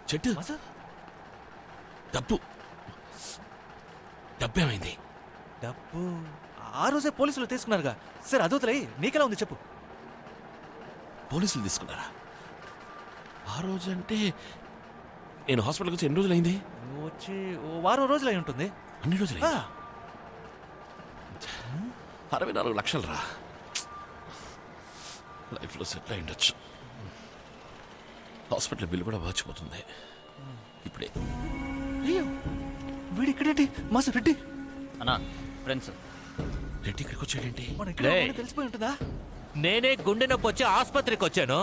చెట్టు డబ్బు డబ్బేమైంది? డబ్బు ఆ రోజే పోలీసులు తీసుకున్నారుగా. సరే అదొతలే, నీకెలా ఉంది చెప్పు. పోలీసులు తీసుకున్నారా? ఆ రోజు అంటే నేను హాస్పిటల్కి వచ్చి ఎన్ని రోజులైంది? నువ్వు వచ్చి ఓ వారం రోజులు అయి ఉంటుంది. అన్ని రోజులు 64 లక్షలు రా. లైఫ్లో సెటిల్ అయి ఉండొచ్చు. హాస్పిటల్ బిల్ కూడా వాచిపోతుంది ఇప్పుడే. అయ్యో వీడు ఇక్కడేంటి? మాసు రెడ్డి అన్నా ఫ్రెండ్స్. రెడ్డి ఇక్కడికి వచ్చాడేంటి? మన ఇక్కడ తెలిసిపోయి ఉంటుందా? నేనే గుండె నొప్పి వచ్చి ఆసుపత్రికి వచ్చాను.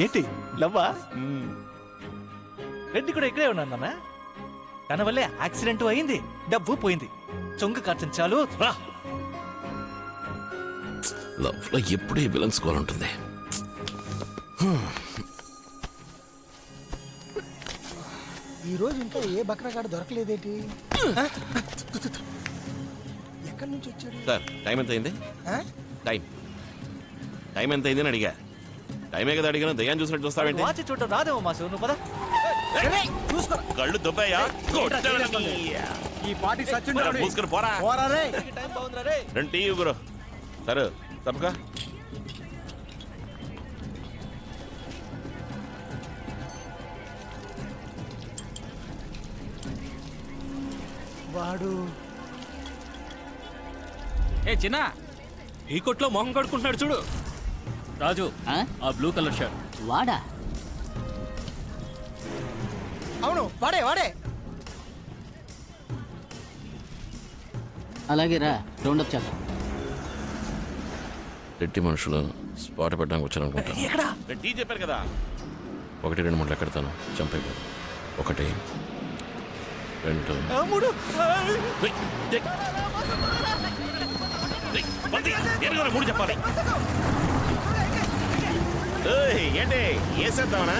ఏంటి లవ్వా? రెడ్డి కూడా ఇక్కడే ఉన్నాను నాన్న. తన వల్లే యాక్సిడెంట్ అయింది, డబ్బు పోయింది. చొంగ కార్చం చాలు రా. లవ్ లో ఎప్పుడే విలన్స్ కాల్ ఉంటుంది. ఈ రోజు ఇంకా ఏ బక్రగాడు దొరకలేదేటి? ఎక్కడి నుంచి వచ్చాడు? సార్ టైం ఎంత అయింది? టైం ఎంత అయింది అని అడిగా. టైమే కదా అడిగాను, దయ్యాన్ని చూసినట్టు చూస్తావేంటి? వాచి చూడటం రాదేమో మాసు, నువ్వు పద. కళ్ళు దుబ్బయ్యా. ఈ పార్టీ సచిన్ పూసుకుని పోరా. టైం బాగుందిరా రే. రెండు టీ గురు. సరే తప్పక. వాడు చిన్న ఈ కొట్లో మొహం కడుకుంటున్నాడు చూడు. రాజు ఆ బ్లూ కలర్ షర్ట్ వాడా? అవును వాడే వాడే. అలాగే రా, రౌండప్ చేద్దాం. రెడ్డి మనుషులు స్పాట్ పెట్టడానికి వచ్చారనుకుంటా. టీ చెప్పారు కదా. 1 2 3 ఎక్కడతాను చంపైపో. 1 2 3 చెప్పాలి. ఏంటి వేసేద్దామనా?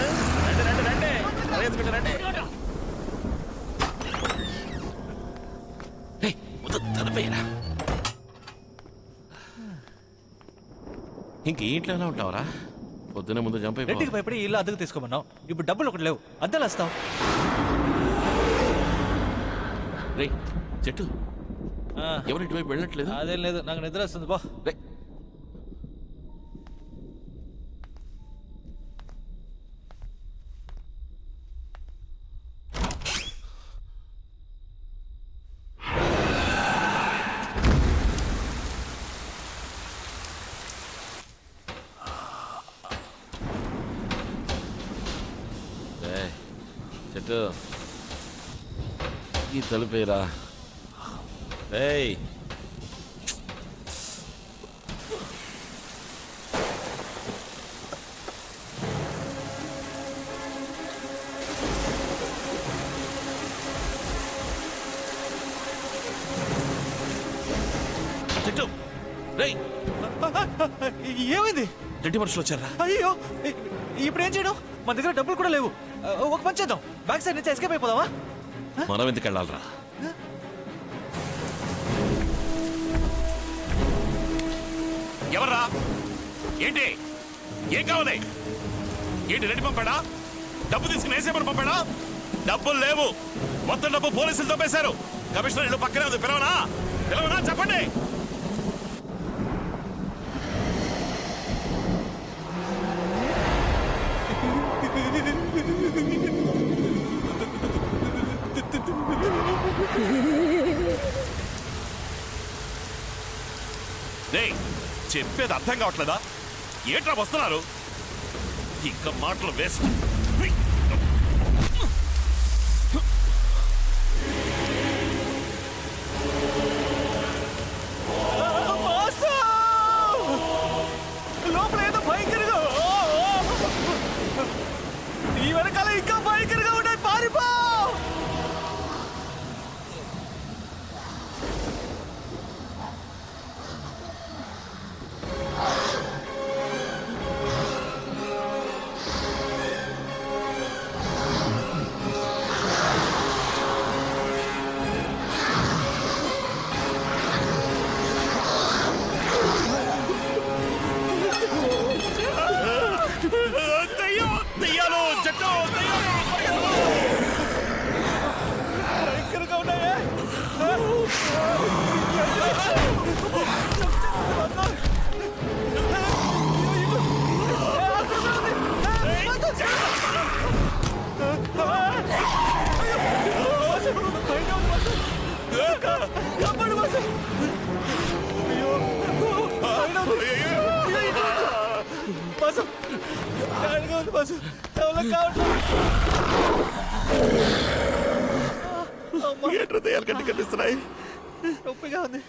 రండి తలపైనా. ఇంక ఇంట్లో ఎలా ఉంటావరా? పొద్దున ముందు జంప్ అయిపో. రెడ్డికి భయపడి ఇల్లు అద్దెకు తీసుకోమన్నావు. ఇప్పుడు డబ్బులు ఒకటి లేవు, అద్దెలు వస్తావు. రే చెట్టు, ఎవరు ఇటువైపు వెళ్ళట్లేదు? అదేం లేదు, నాకు నిద్ర వస్తుంది బా. చెట్టు ఈ తలుపేరా. ఏయ్ చెట్టు, రేయ్ ఏమైంది? రెడ్డి మనుషులు వచ్చారా? అయ్యో ఇప్పుడు ఏం చేయడం? మన దగ్గర డబ్బులు కూడా లేవు. ఒక పని చేద్దాం, బ్యాక్ సైడ్ నుంచి ఎస్కేప్ అయిపోదామా? మనం ఎందుకు వెళ్ళాలరా? ఎవర్రా? ఏంటి? ఏం కావాలి? ఏంటి రెడ్డి పంపాడా? డబ్బు తీసుకుని వేసేమని పంపాడా? డబ్బులు లేవు, మొత్తం డబ్బు పోలీసులు తప్పేశారు. కమిషనర్ ఇల్లు పక్కనే ఉంది. పిలవనా చెప్పండి. చెప్పేది అర్థం కావట్లేదా? ఏట్రా వస్తున్నారు? ఇంకా మాటలు వేస్ట్. లోపల ఏదో భయంకరంగా, ఈ వెనకాల ఇంకా భయంకరంగా ఉన్నాయి. పారిపో. చెట్టు దెయ్యాలు, పరిగెత్తు. భయంకరంగా ఉన్నాయే. ఏంట్రా దెయ్యాలు గట్టి కనిపిస్తున్నాయి? నొప్పిగా ఉంది.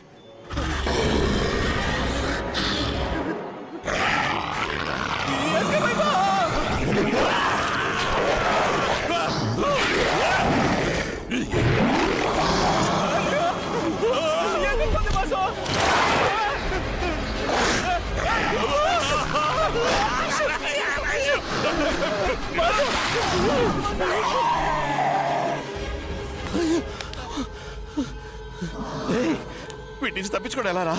వీటి నుంచి తప్పించుకోవడం ఎలా రా?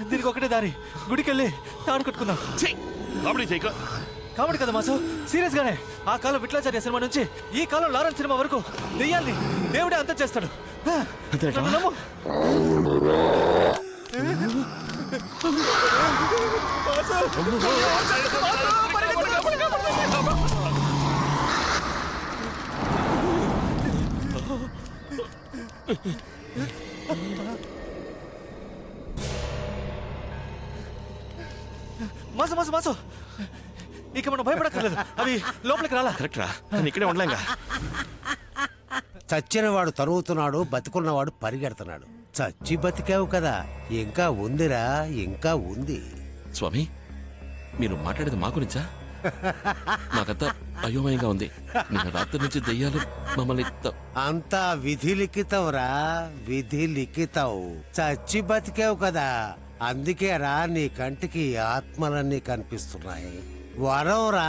దీనికి ఒకటే దారి, గుడికెళ్ళి తాడు కట్టుకుందాం. కామెడీ చేయక. కామెడీ కదా మాసు, సీరియస్ గానే. ఆ కాలం విట్లాచార్య సినిమా నుంచి ఈ కాలం లారెన్స్ సినిమా వరకు దెయ్యాల్ని దేవుడే అంతం చేస్తాడు. నన్ను నమ్ము. మాసు మాసు మాసు, ఇక మనం భయపడక్కర్లేదు. అవి లోపలికి రాలా. కరెక్ట్ రా, నేను ఇక్కడే ఉండలేంగా. చచ్చినవాడు తరుగుతున్నాడు, బతికున్నవాడు పరిగెడుతున్నాడు. చచ్చి బతికావు కదా, ఇంకా ఉందిరా, ఇంకా ఉంది. స్వామి, మీరు మాట్లాడేది మా గురించా? నాకంతా అయోమయంగా ఉంది. నిన్న రాత్రి నుంచి దెయ్యాలు మమ్మల్ని అంతా విధి లిఖితం రా, విధి లిఖితం. చచ్చి బతికావు కదా, అందుకే రా నీ కంటికి ఆత్మలన్నీ కనిపిస్తున్నాయి. వరం రా.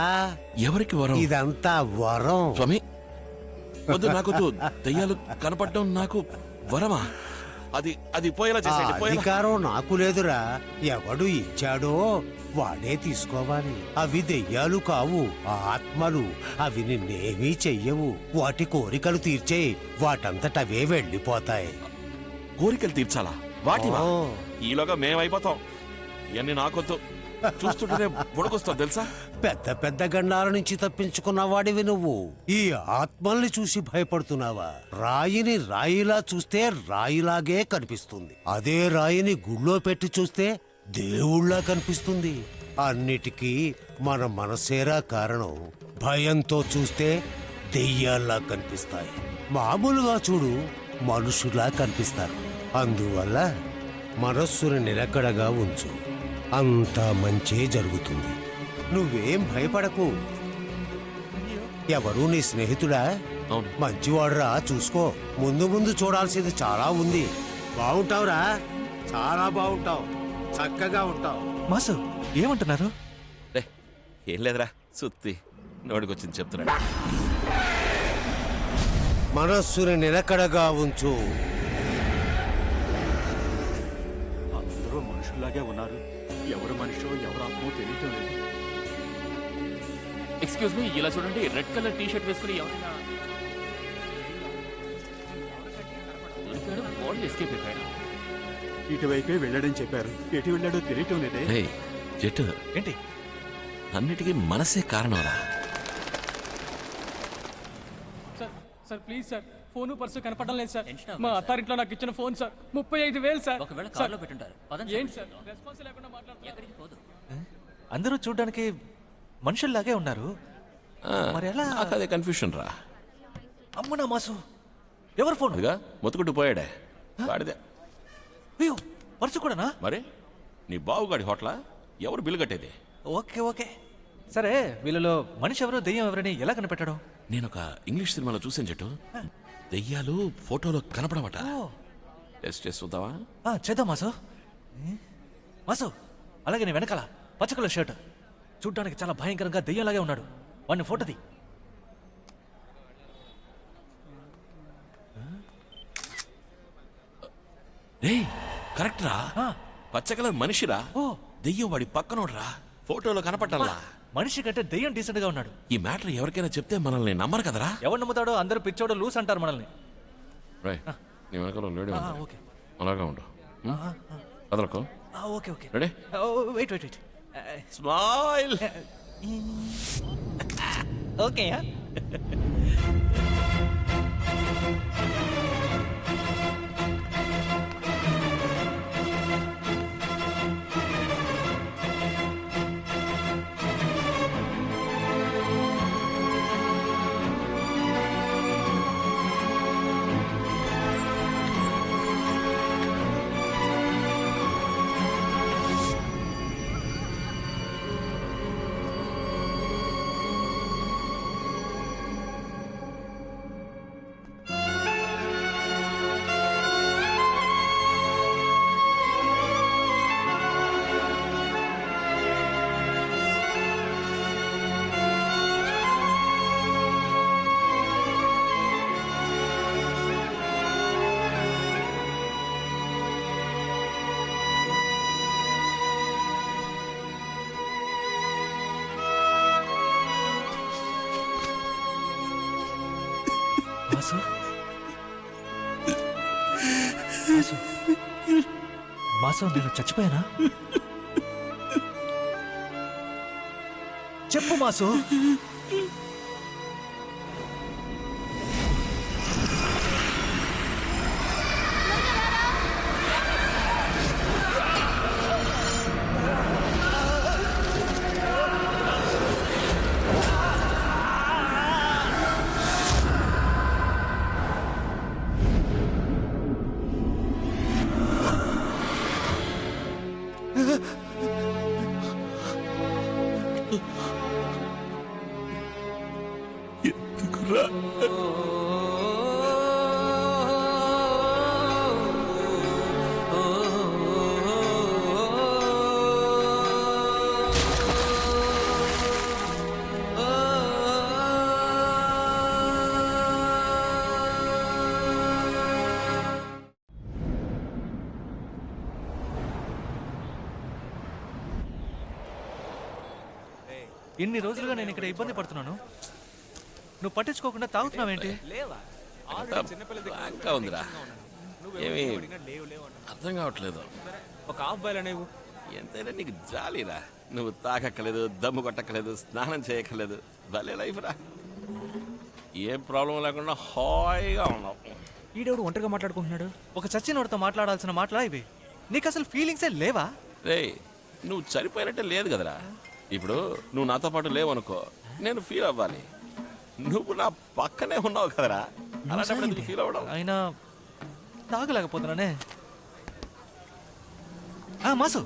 ఎవరికి వరం? ఇదంతా వరం. స్వామి వద్దు, నాకొద్దు. దెయ్యాలు కనపడటం నాకు వరమా? అది అది పోయేలా ఆ చేసేయండి, పోయేలా. అధికారం నాకు లేదురా, ఎవడు ఇచ్చాడో వాడే తీసుకోవాలి. అవి దెయ్యాలు కావు, ఆత్మలు. అవి నిన్నేమీ చెయ్యవు. వాటి కోరికలు తీర్చే, వాటంతటవే వెళ్ళిపోతాయి. కోరికలు తీర్చాలా? వాటివా? ఓ. ఈలోగా మేమైపోతాం. ఇవన్నీ నాకొద్దు. చూస్తుంటేనే బుడకొస్తాం తెలుసా? పెద్ద పెద్ద గండాల నుంచి తప్పించుకున్న వాడివి నువ్వు. ఈ ఆత్మల్ని చూసి భయపడుతున్నావా? రాయిని రాయిలా చూస్తే రాయిలాగే కనిపిస్తుంది. అదే రాయిని గుళ్ళో పెట్టి చూస్తే దేవుళ్ళ కనిపిస్తుంది. అన్నిటికీ మన మనసేరా కారణం. భయంతో చూస్తే దెయ్యాల్లా కనిపిస్తాయి. మామూలుగా చూడు, మనుషులా కనిపిస్తారు. అందువల్ల మనస్సుని నిలకడగా ఉంచు, అంతా మంచే జరుగుతుంది. నువ్వేం భయపడకు. ఎవరు నీ స్నేహితుడా? అవును. మంచివాడురా, చూసుకో. ముందు ముందు చూడాల్సింది చాలా ఉంది. బాగుంటావురా, చాలా బాగుంటావు, చక్కగా ఉంటావు. మాసు ఏమంటున్నారు? రే, ఏం లేదురా, సుత్తి నోడికొచ్చింది చెప్తున్నాడు. మనస్సుని నిలకడగా ఉంచు. అందరూ మనుషుల్లాగే ఉన్నారు. ఎవరు మనిషో ఎవరు ఆత్మో తెలియటం లేదు. ఎక్స్క్యూజ్ మీ, ఇలా చూడండి, రెడ్ కలర్ టీ షర్ట్ వేసుకుని ఎవరైనా దొరికాడు, బాడీ ఎస్కేప్ అయిపోయాడు. ఇటువైపే వెళ్ళాడని చెప్పారు. ఎటు వెళ్ళాడో తెలియటం లేదే. రే జట్టు, ఏంటి? అన్నిటికీ మనసే కారణంరా. Sir sir please sir, phone purse కనపడడం లేదు సార్. మా అత్తారింట్లో నాకు ఇచ్చిన ఫోన్ సార్ 35,000 సార్. ఒకవేళ సార్, కార్లో పెట్టుంటారు. పదండి ఏంటి సార్ రెస్పాన్స్ లేకుండా మాట్లాడుతున్నారు? ఎక్కడికి పోదు. అందరూ చూడ్డానికి మనుషుల్లాగే ఉన్నారు. మరి ఎలా? నాకు అదే కన్ఫ్యూషన్ రా. అమ్మనా మాసు, ఎవరు ఫోన్? అదిగా మొత్తుకుంటూ పోయాడే వాడిదే. అయ్యో, పర్సు కూడానా? మరి నీ బావుగాడి హోటలా? ఎవరు బిల్లు కట్టేది? ఓకే ఓకే, సరే. వీళ్ళలో మనిషి ఎవరో దెయ్యం ఎవరని ఎలా కనిపెట్టడం? నేను ఒక ఇంగ్లీష్ సినిమాలో చూసాను జట్టు. దెయ్యాలు ఫోటోలో కనపడమట. టెస్ట్ చేసి చూద్దామా? చేద్దాం మాసు. మాసు, అలాగే నీ వెనకాల పచ్చ కలర్ షర్ట్, చూడ్డానికి చాలా భయంకరంగా దెయ్యంలాగే ఉన్నాడు. వాడిని ఫోటోది. రే కరెక్ట్ రా, పచ్చ కలర్ మనిషిరా. ఓ. దెయ్యం వాడి పక్కనోడ్రా, ఫోటోలో కనపట్టాలా? మనిషి కంటే దెయ్యం డీసెంట్ గా ఉన్నాడు. ఈ మ్యాటర్ ఎవరికైనా చెప్తే మనల్ని నమ్మరు కదరా. ఎవరు నమ్ముతాడో అందరూ పిచ్చోడు లూస్ అంటారు మనల్ని. రై నీ వెనకాల లేడీ ఉంది. ఓకే అలాగే ఉండు. అదలకు okay okay ready wait wait wait smile. Okay మాసు మాసు మాసు నేను చచ్చిపోయానా? చెప్పు మాసు. ఎందుకురా? ఇన్ని రోజులుగా నేను ఇక్కడ ఇబ్బంది పడుతున్నాను, నువ్వు పట్టించుకోకుండా తాగుతున్నావేంటి? ఇంకా ఉందిరా, ఏమి అర్థం కావట్లేదు. ఒక హాఫ్ బాయ్ అనేవు. ఎంతైనా నీకు జాలీరా. నువ్వు తాగక్కలేదు, దమ్ము కొట్టక్కలేదు, స్నానం చేయక్కలేదు. భలే లైఫ్ రా. ఏం ప్రాబ్లం లేకుండా హాయిగా ఉన్నావు. ఈడెవడు ఒంటరిగా మాట్లాడుకుంటున్నాడు? ఒక చచ్చినోడితో మాట్లాడాల్సిన మాటలా ఇవి? నీకు అసలు ఫీలింగ్సే లేవా? రే, నువ్వు చనిపోయినట్టే లేదు కదరా. ఇప్పుడు నువ్వు నాతో పాటు లేవనుకో, నేను ఫీల్ అవ్వాలి. నువ్వు నా పక్కనే ఉన్నావు కదరా, అలాంటప్పుడు ఎందుకు ఫీల్ అవ్వడం? అయినా తాగలేకపోతున్నానే. మాసు,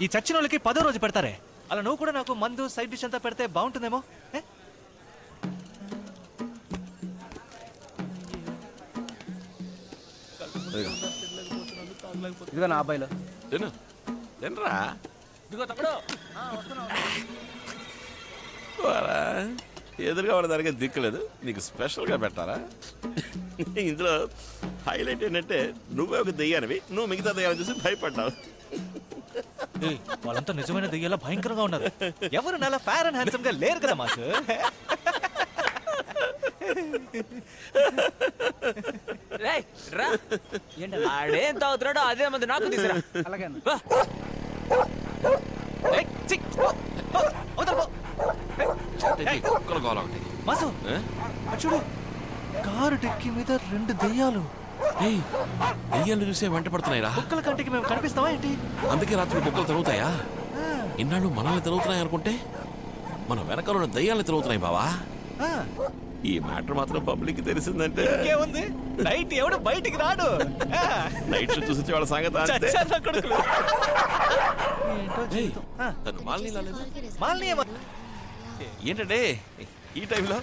ఈ చచ్చిన వాళ్ళకి 10వ రోజు పెడతారే, అలా నువ్వు కూడా నాకు మందు సైడ్ డిష్ అంతా పెడితే బాగుంటుందేమో. ఇదిగో నా అబ్బాయిలో తిను, తినరా. ఇదిగో తప్పుడు ఎదురుగా ఉన్న దానికి దిక్కులేదు, నీకు స్పెషల్గా పెట్టారా? ఇందులో హైలైట్ ఏంటంటే నువ్వే ఒక దెయ్యానివి, నువ్వు మిగతా దెయ్యాన్ని చూసి భయపడ్డావు. వాళ్ళంతా నిజమైన దెయ్యాలా భయంకరంగా ఉన్నారు. ఎవరు నాలా ఫేర్ అండ్ హ్యాండ్సమ్ గా లేరు కదా మాసు. ఆడేం తాగుతున్నాడో అదే మంది నాకు తీసుకురా. అలాగే మాసు చూడు, కారు డిక్కి మీద 2 దెయ్యాలు. దెయ్యాలు చూసే వెంట పడుతున్నాయిరా. కుక్కల కంటికి మేము కనిపిస్తావా ఏంటి? అందుకే రాత్రి కుక్కలు తిరుగుతాయా? ఇన్నాళ్ళు మనల్ని తిరుగుతున్నాయి అనుకుంటే మన వెనకాల దయ్యాలు తిరుగుతున్నాయి బావా. ఈ మ్యాటర్ మాత్రం పబ్లిక్ తెలిసిందంటే ఇంకేముంది, నైట్ ఎవడు బయటికి రాడు. నైట్ చూసి వాళ్ళ సంగతి అంతే. చచ్చారు కొడుకులు. ఏంటో ఏయ్, జీవితం. తను మాలిని రాలేదు. మాలిని ఏమో. ఏంటంటే ఈ టైంలో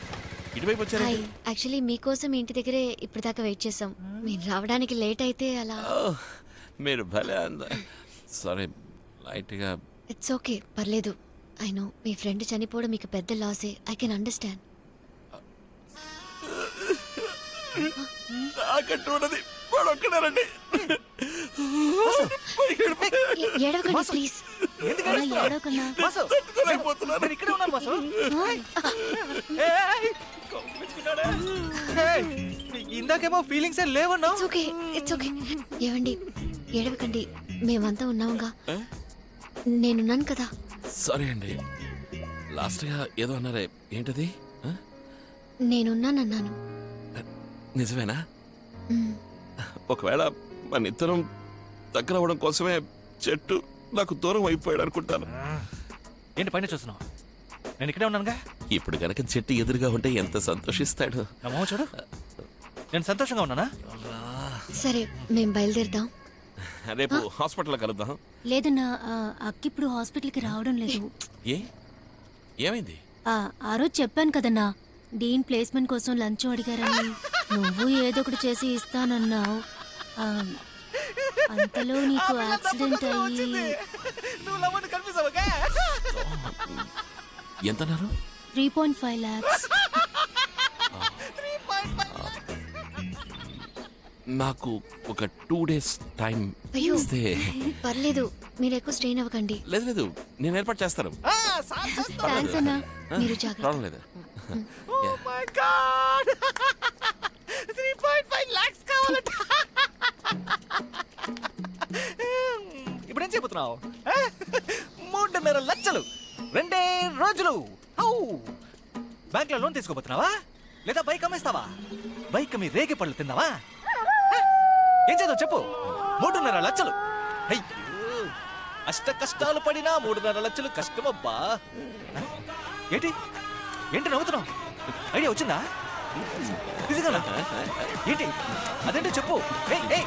ఇటువైపు వచ్చారు? హాయ్, యాక్చువల్లీ మీకోసం ఇంటి దగ్గరే ఇప్పటిదాకా వెయిట్ చేసాం. మీరు రావడానికి లేట్ అయితే అలా. మీరు భలే సారీ, లైట్గా. ఇట్స్ ఓకే, పర్లేదు. ఐ నో మీ ఫ్రెండ్ చనిపోవడం మీకు పెద్ద లాసే. I can understand. నాకంటూ ఉన్నది వాడు ఒక్కడేనండి. ఏడవకండి ప్లీజ్. ఎందుకు అన్నా, ఏడుస్తున్నావ్? ఏడవకన్నా. మాసు, నేను ఇక్కడే ఉన్నాను మాసు. ఏయ్, కౌగిలించుకున్నాడే. ఏయ్, ఇందాకేమో ఫీలింగ్స్ ఏ లేవన్నావు. It's okay. ఏవండి ఏడవకండి, మేమంతా ఉన్నాముగా. నేనున్నాను కదా. సారీ అండి, లాస్ట్గా ఏదో అన్నారే, ఏంటది? నేనున్నానన్నాను. నిజమేనా? మ్, ఒకవేళ మన ఇద్దరం దగ్గర అవ్వడం కోసమే చెట్టు నాకు దూరం అయిపోయాడు అనుకుంటాను. ఏంటి పైన చూస్తున్నావు? నేను ఇక్కడే ఉన్నానుగా. ఇప్పుడు గనక చెట్టు ఎదురుగా ఉంటే ఎంత సంతోషిస్తాడు. నా మొహం చూడు, నేను సంతోషంగా ఉన్నానా? సరే మేం బయలుదేరుదాం. రేపు హాస్పిటల్లో కలుద్దాం. లేదన్నా అక్క ఇప్పుడు హాస్పిటల్కి రావడం లేదు. ఏ ఏమైంది? ఆ రోజు చెప్పాను కదన్నా, డీన్ ప్లేస్మెంట్ కోసం లంచ్ అడిగారని. నువ్వు ఏదో ఒకటి చేసి ఇస్తానన్నావు. అంతలో నీకు యాక్సిడెంట్ అయ్యి నువ్వు లవ్వని కనిపిస్తావుగా. ఎంతన్నారు? 3.5 lakhs. నాకు ఒక 2 days టైం అయ్యో. ఇస్తే. పర్లేదు, మీరు ఎక్కువ స్ట్రెయిన్ అవ్వకండి. లేదు లేదు, నేను ఏర్పాటు చేస్తాను. థ్యాంక్స్ అన్నా. మీరు జాగ్రత్త. ప్రాబ్లం లేదు. Oh my God! 3.5 lakhs కావాలట. ఇప్పుడేం చెబుతున్నావు? 3.5 లక్షలు 2 రోజులు. బ్యాంక్ లో లోన్ తీసుకోబోతున్నావా లేదా బైక్ అమ్మేస్తావా? బైక్ మీ రేగి పళ్ళు తిందావా? ఏం చేద్దాం చెప్పు. 3.5 లక్షలు. అయ్యో, అష్ట కష్టాలు పడినా 3.5 లక్షలు కష్టమబ్బా. ఏంటి ఏంటి నవ్వుతున్నావు? ఐడియా వచ్చిందా? నిజంగా ఏంటి అదేంటో చెప్పు. ఏయ్ ఏయ్